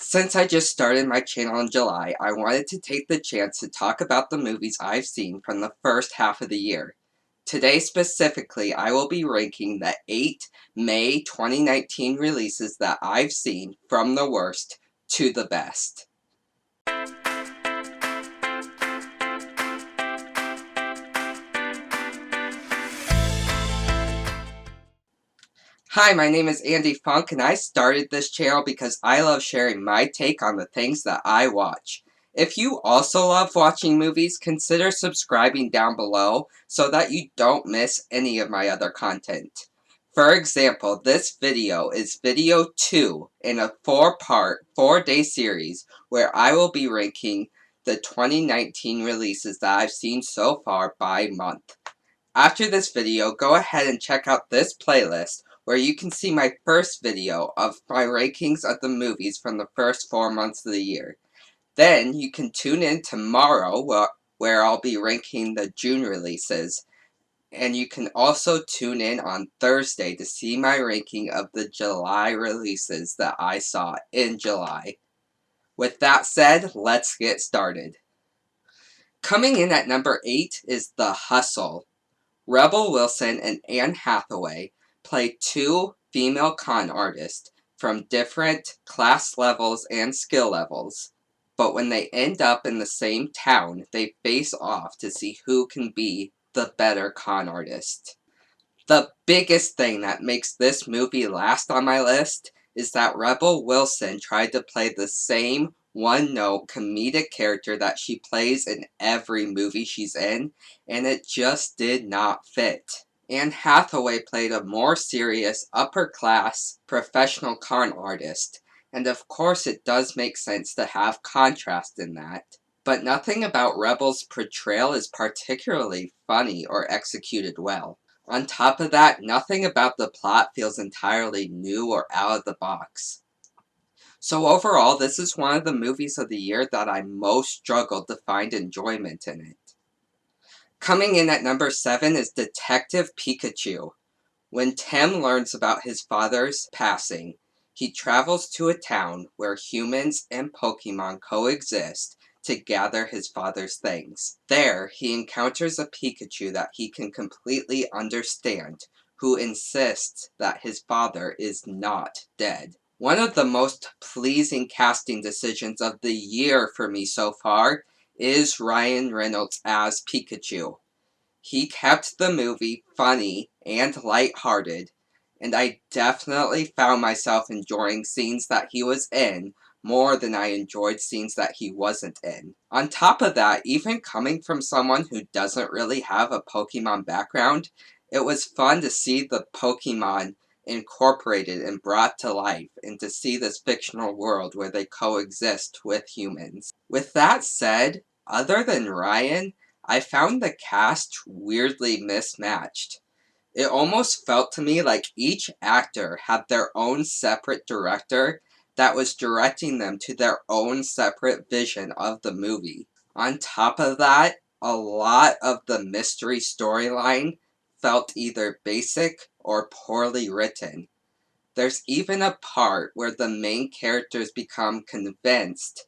Since I just started my channel in July, I wanted to take the chance to talk about the movies I've seen from the first half of the year. Today specifically, I will be ranking the 8 May 2019 releases that I've seen from the worst to the best. Hi, my name is Andy Funk, and I started this channel because I love sharing my take on the things that I watch. If you also love watching movies, consider subscribing down below so that you don't miss any of my other content. For example, this video is video 2 in a 4-part, 4-day series where I will be ranking the 2019 releases that I've seen so far by month. After this video, go ahead and check out this playlist where you can see my first video of my rankings of the movies from the first 4 months of the year. Then you can tune in tomorrow where I'll be ranking the June releases. And you can also tune in on Thursday to see my ranking of the July releases that I saw in July. With that said, let's get started. Coming in at number 8 is The Hustle. Rebel Wilson and Anne Hathaway play two female con artists from different class levels and skill levels, but when they end up in the same town, they face off to see who can be the better con artist. The biggest thing that makes this movie last on my list is that Rebel Wilson tried to play the same one-note comedic character that she plays in every movie she's in, and it just did not fit. Anne Hathaway played a more serious, upper-class, professional con artist, and of course it does make sense to have contrast in that. But nothing about Rebel's portrayal is particularly funny or executed well. On top of that, nothing about the plot feels entirely new or out of the box. So overall, this is one of the movies of the year that I most struggled to find enjoyment in it. Coming in at number 7 is Detective Pikachu. When Tim learns about his father's passing, he travels to a town where humans and Pokemon coexist to gather his father's things. There, he encounters a Pikachu that he can completely understand, who insists that his father is not dead. One of the most pleasing casting decisions of the year for me so far is Ryan Reynolds as Pikachu. He kept the movie funny and lighthearted, and I definitely found myself enjoying scenes that he was in more than I enjoyed scenes that he wasn't in. On top of that, even coming from someone who doesn't really have a Pokemon background, it was fun to see the Pokemon incorporated and brought to life, and to see this fictional world where they coexist with humans. With that said, other than Ryan, I found the cast weirdly mismatched. It almost felt to me like each actor had their own separate director that was directing them to their own separate vision of the movie. On top of that, a lot of the mystery storyline felt either basic or poorly written. There's even a part where the main characters become convinced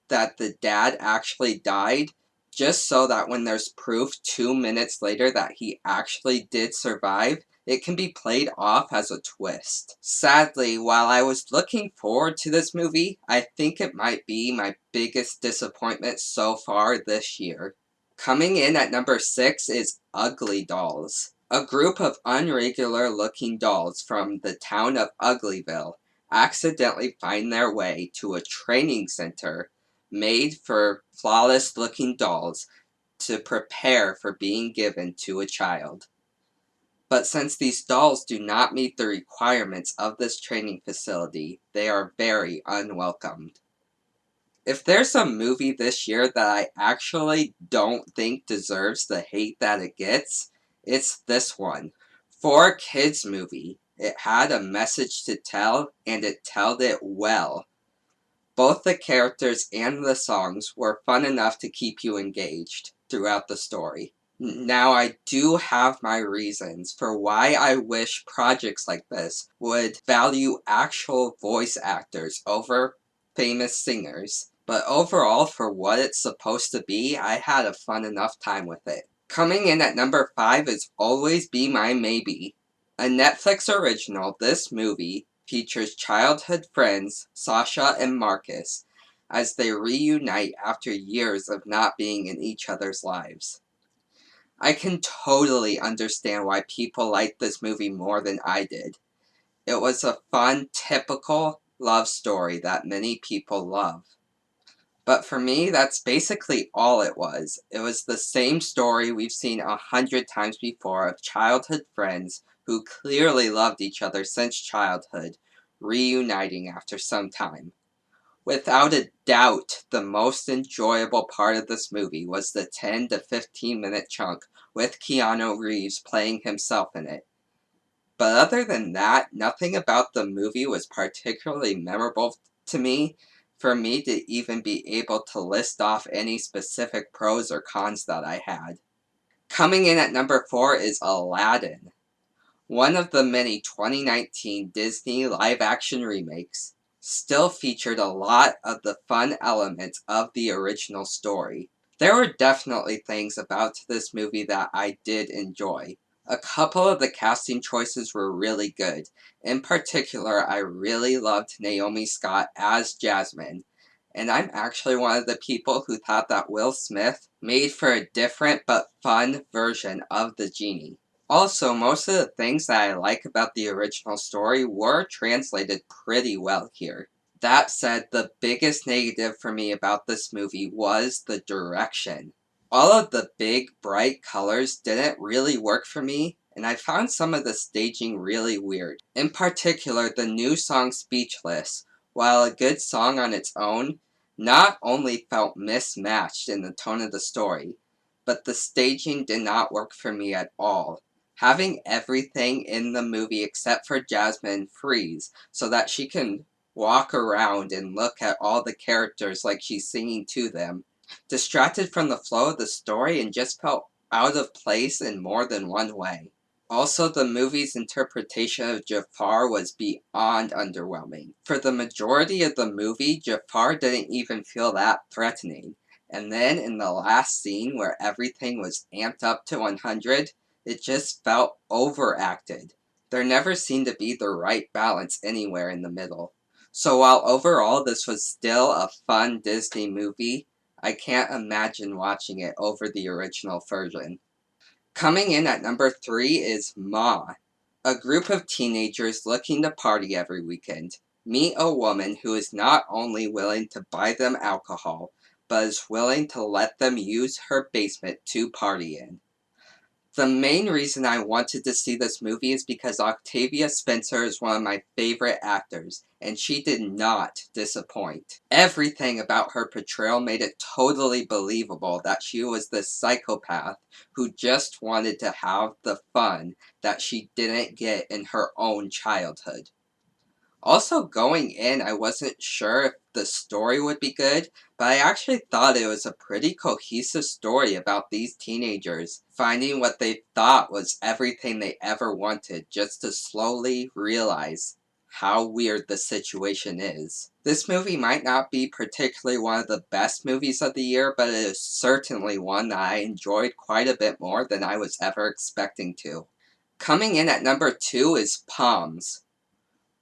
that the dad actually died, just so that when there's proof 2 minutes later that he actually did survive, it can be played off as a twist. Sadly, while I was looking forward to this movie, I think it might be my biggest disappointment so far this year. Coming in at number 6 is UglyDolls. A group of unregular-looking dolls from the town of Uglyville accidentally find their way to a training center made for flawless-looking dolls to prepare for being given to a child. But since these dolls do not meet the requirements of this training facility, they are very unwelcomed. If there's a movie this year that I actually don't think deserves the hate that it gets, it's this one. For a kids movie, it had a message to tell, and it told it well. Both the characters and the songs were fun enough to keep you engaged throughout the story. Now, I do have my reasons for why I wish projects like this would value actual voice actors over famous singers. But overall, for what it's supposed to be, I had a fun enough time with it. Coming in at number 5 is Always Be My Maybe. A Netflix original, this movie features childhood friends Sasha and Marcus as they reunite after years of not being in each other's lives. I can totally understand why people liked this movie more than I did. It was a fun, typical love story that many people love. But for me, that's basically all it was. It was the same story we've seen 100 times before of childhood friends who clearly loved each other since childhood, reuniting after some time. Without a doubt, the most enjoyable part of this movie was the 10 to 15 minute chunk with Keanu Reeves playing himself in it. But other than that, nothing about the movie was particularly memorable to me for me to even be able to list off any specific pros or cons that I had. Coming in at number 4 is Aladdin, one of the many 2019 Disney live-action remakes. Still featured a lot of the fun elements of the original story. There were definitely things about this movie that I did enjoy. A couple of the casting choices were really good. In particular, I really loved Naomi Scott as Jasmine, and I'm actually one of the people who thought that Will Smith made for a different but fun version of the genie. Also, most of the things that I like about the original story were translated pretty well here. That said, the biggest negative for me about this movie was the direction. All of the big, bright colors didn't really work for me, and I found some of the staging really weird. In particular, the new song Speechless, while a good song on its own, not only felt mismatched in the tone of the story, but the staging did not work for me at all. Having everything in the movie except for Jasmine freeze so that she can walk around and look at all the characters like she's singing to them distracted from the flow of the story and just felt out of place in more than one way. Also, the movie's interpretation of Jafar was beyond underwhelming. For the majority of the movie, Jafar didn't even feel that threatening. And then in the last scene where everything was amped up to 100, it just felt overacted. There never seemed to be the right balance anywhere in the middle. So while overall this was still a fun Disney movie, I can't imagine watching it over the original version. Coming in at number 3 is Ma. A group of teenagers looking to party every weekend meet a woman who is not only willing to buy them alcohol, but is willing to let them use her basement to party in. The main reason I wanted to see this movie is because Octavia Spencer is one of my favorite actors, and she did not disappoint. Everything about her portrayal made it totally believable that she was this psychopath who just wanted to have the fun that she didn't get in her own childhood. Also, going in, I wasn't sure if the story would be good, but I actually thought it was a pretty cohesive story about these teenagers finding what they thought was everything they ever wanted just to slowly realize how weird the situation is. This movie might not be particularly one of the best movies of the year, but it is certainly one that I enjoyed quite a bit more than I was ever expecting to. Coming in at number 2 is Poms.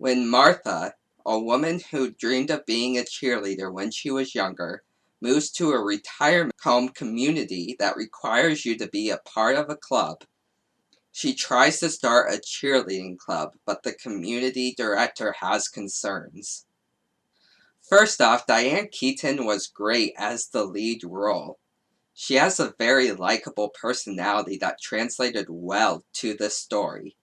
When Martha, a woman who dreamed of being a cheerleader when she was younger, moves to a retirement home community that requires you to be a part of a club, she tries to start a cheerleading club, but the community director has concerns. First off, Diane Keaton was great as the lead role. She has a very likable personality that translated well to this story.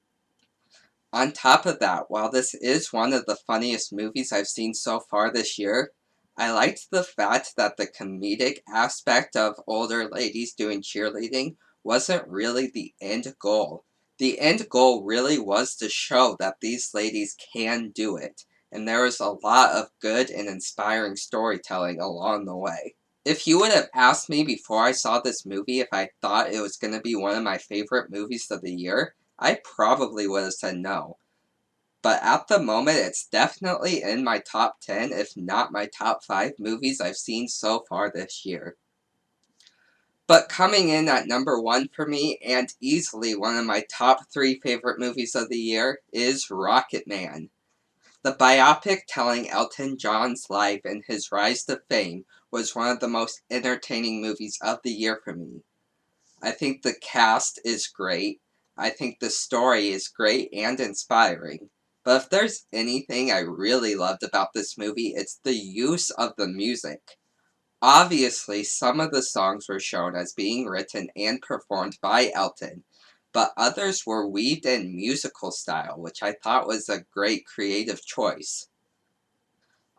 On top of that, while this is one of the funniest movies I've seen so far this year, I liked the fact that the comedic aspect of older ladies doing cheerleading wasn't really the end goal. The end goal really was to show that these ladies can do it, and there was a lot of good and inspiring storytelling along the way. If you would have asked me before I saw this movie if I thought it was going to be one of my favorite movies of the year, I probably would have said no. but at the moment it's definitely in my top 10, if not my top 5 movies I've seen so far this year. But coming in at number 1 for me, and easily one of my top 3 favorite movies of the year, is Rocketman. The biopic telling Elton John's life and his rise to fame was one of the most entertaining movies of the year for me. I think the cast is great. I think the story is great and inspiring. But if there's anything I really loved about this movie, it's the use of the music. Obviously, some of the songs were shown as being written and performed by Elton, but others were weaved in musical style, which I thought was a great creative choice.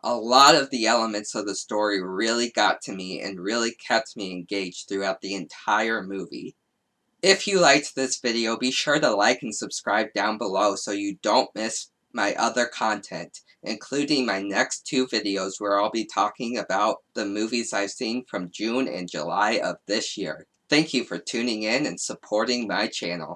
A lot of the elements of the story really got to me and really kept me engaged throughout the entire movie. If you liked this video, be sure to like and subscribe down below so you don't miss my other content, including my next 2 videos where I'll be talking about the movies I've seen from June and July of this year. Thank you for tuning in and supporting my channel.